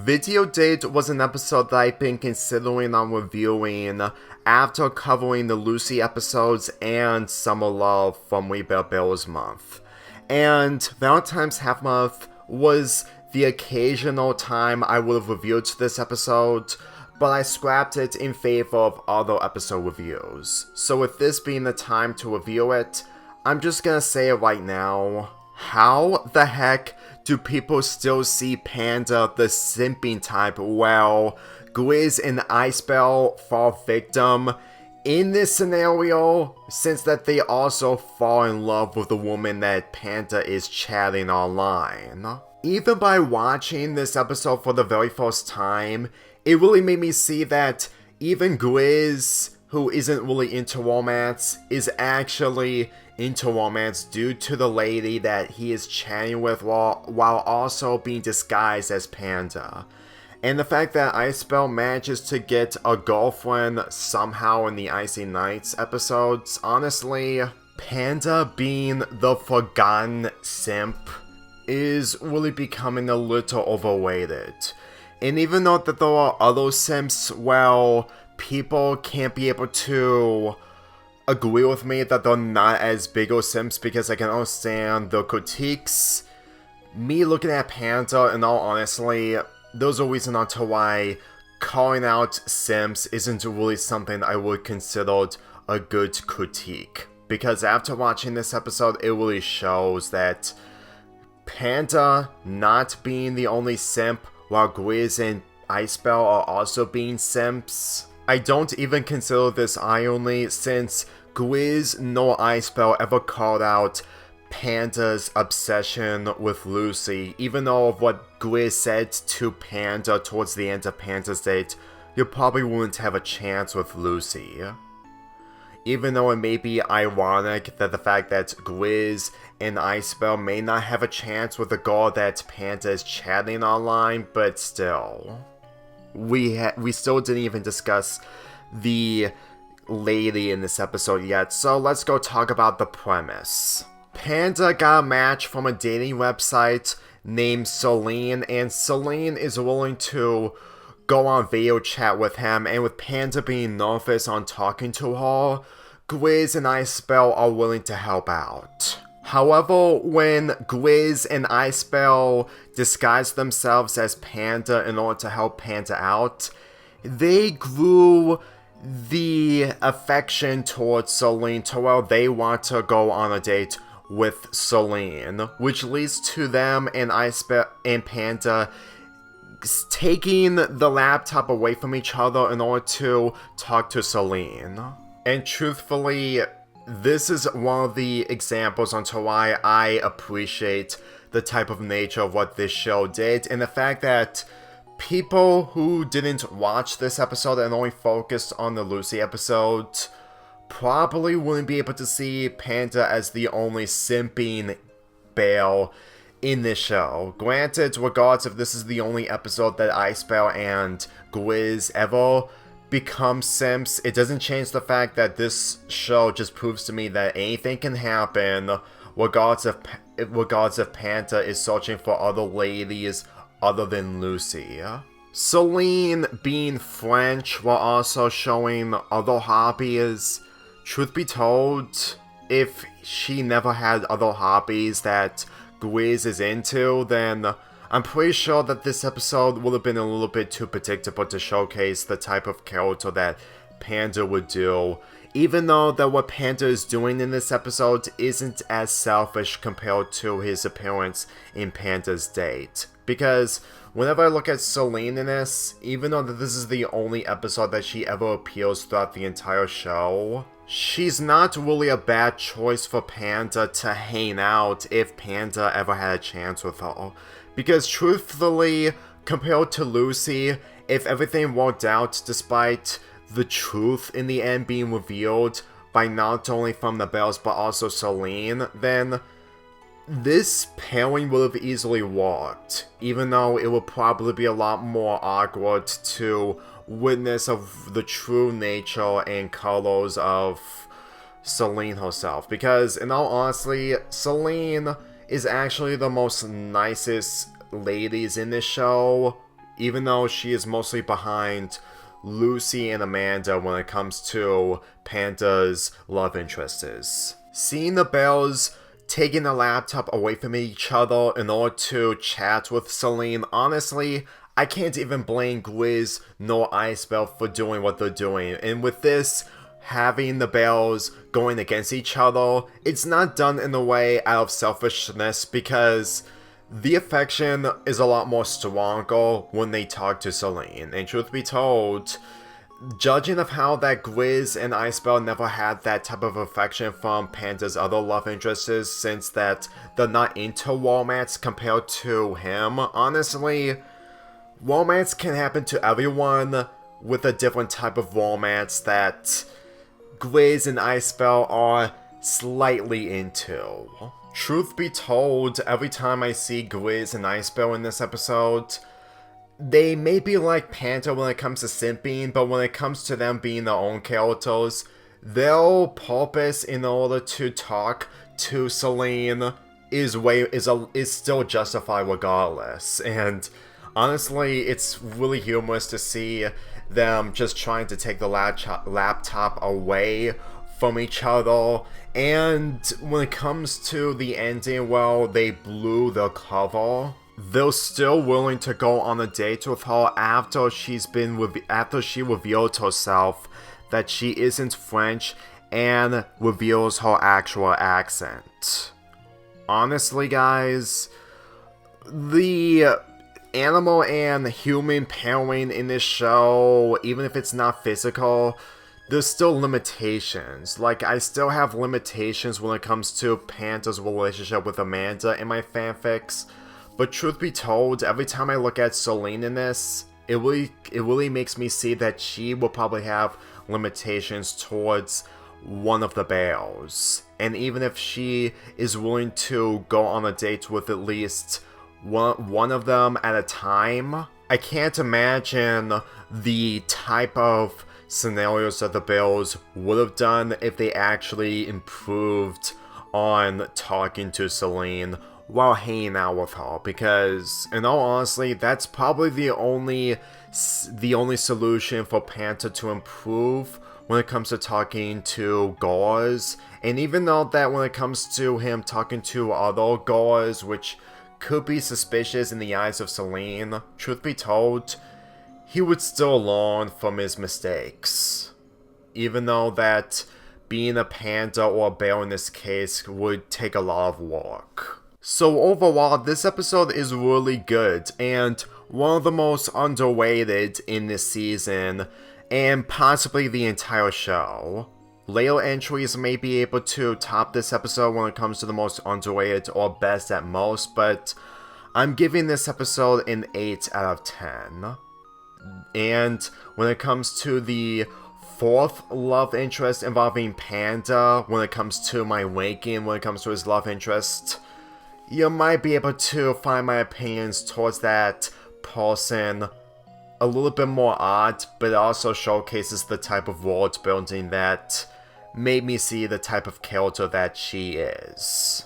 Video Date was an episode that I've been considering on reviewing after covering the Lucy episodes and Summer Love from We Bear Bills month. And Valentine's Half Month was the occasional time I would have reviewed this episode, but I scrapped it in favor of other episode reviews. So with this being the time to review it, I'm just gonna say it right now. How the heck do people still see Panda the simping type while Grizz and Icebell fall victim in this scenario, since that they also fall in love with the woman that Panda is chatting online? Even by watching this episode for the very first time, it really made me see that even Grizz, who isn't really into romance, is actually into romance due to the lady that he is chatting with while also being disguised as Panda. And the fact that Icebell manages to get a girlfriend somehow in the Icy Nights episodes, honestly, Panda being the forgotten simp is really becoming a little overrated. And even though that there are other simps, well, people can't be able to agree with me that they're not as big of simps because I can understand the critiques. Me looking at Panda, in all honesty, there's a reason onto why calling out simps isn't really something I would consider a good critique. Because after watching this episode, it really shows that Panda not being the only simp while Grizz and Icebell are also being simps. I don't even consider this irony since Grizz nor Icebell ever called out Panda's obsession with Lucy, even though of what Grizz said to Panda towards the end of Panda's date, you probably wouldn't have a chance with Lucy. Even though it may be ironic that the fact that Grizz and Icebell may not have a chance with the girl that Panda is chatting online, but still. We still didn't even discuss the lady in this episode yet, so let's go talk about the premise. Panda got a match from a dating website named Celine, and Celine is willing to go on video chat with him, and with Panda being nervous on talking to her, Grizz and Icebell are willing to help out. However, when Grizz and Icebell disguise themselves as Panda in order to help Panda out, they grew the affection towards Celine to where they want to go on a date with Celine, which leads to them and Icebell and Panda taking the laptop away from each other in order to talk to Celine. And truthfully, this is one of the examples onto why I appreciate the type of nature of what this show did, and the fact that people who didn't watch this episode and only focused on the Lucy episode probably wouldn't be able to see Panda as the only simping bear in this show. Granted, regardless if this is the only episode that Icebell and Grizz ever become simps, it doesn't change the fact that this show just proves to me that anything can happen regardless if Panda is searching for other ladies other than Lucy. Celine being French while also showing other hobbies. Truth be told, if she never had other hobbies that Grizz is into, then I'm pretty sure that this episode would have been a little bit too predictable to showcase the type of character that Panda would do, even though that what Panda is doing in this episode isn't as selfish compared to his appearance in Panda's date. Because whenever I look at Celine in this, even though that this is the only episode that she ever appears throughout the entire show, she's not really a bad choice for Panda to hang out if Panda ever had a chance with her. Because truthfully, compared to Lucy, if everything worked out despite the truth in the end being revealed by not only from the Bells but also Celine, then this pairing would have easily worked, even though it would probably be a lot more awkward to witness of the true nature and colors of Celine herself. Because, in all honesty, Celine is actually the most nicest ladies in this show, even though she is mostly behind Lucy and Amanda when it comes to Panda's love interests. Seeing the Bells taking the laptop away from each other in order to chat with Celine, honestly, I can't even blame Gwiz nor Icebell for doing what they're doing. And with this, having the Bells going against each other, it's not done in a way out of selfishness because the affection is a lot more stronger when they talk to Celine. And truth be told, judging of how that Gwiz and Icebell never had that type of affection from Panda's other love interests, since that they're not into romance compared to him, honestly, romance can happen to everyone with a different type of romance that Gwiz and Icebell are slightly into. Truth be told, every time I see Gwiz and Icebell in this episode, they may be like Panda when it comes to simping, but when it comes to them being their own characters, their purpose in order to talk to Celine is still justified regardless. And honestly, it's really humorous to see them just trying to take the laptop away from each other. And when it comes to the ending, well, they blew the cover. They're still willing to go on a date with her after she revealed herself that she isn't French and reveals her actual accent. Honestly, guys, the animal and human pairing in this show, even if it's not physical, there's still limitations. Like, I still have limitations when it comes to Panda's relationship with Amanda in my fanfics. But truth be told, every time I look at Celine in this, it really makes me see that she will probably have limitations towards one of the Bells. And even if she is willing to go on a date with at least one of them at a time, I can't imagine the type of scenarios that the Bells would have done if they actually improved on talking to Celine while hanging out with her, because in all honesty, that's probably the only solution for Panda to improve when it comes to talking to girls. And even though that when it comes to him talking to other girls, which could be suspicious in the eyes of Celine, truth be told, he would still learn from his mistakes. Even though that being a Panda or a Belle in this case would take a lot of work. So overall, this episode is really good and one of the most underrated in this season and possibly the entire show. Later entries may be able to top this episode when it comes to the most underrated or best at most, but I'm giving this episode an 8 out of 10. And when it comes to the fourth love interest involving Panda, when it comes to my ranking, when it comes to his love interest, you might be able to find my opinions towards that person a little bit more odd, but it also showcases the type of world building that made me see the type of character that she is.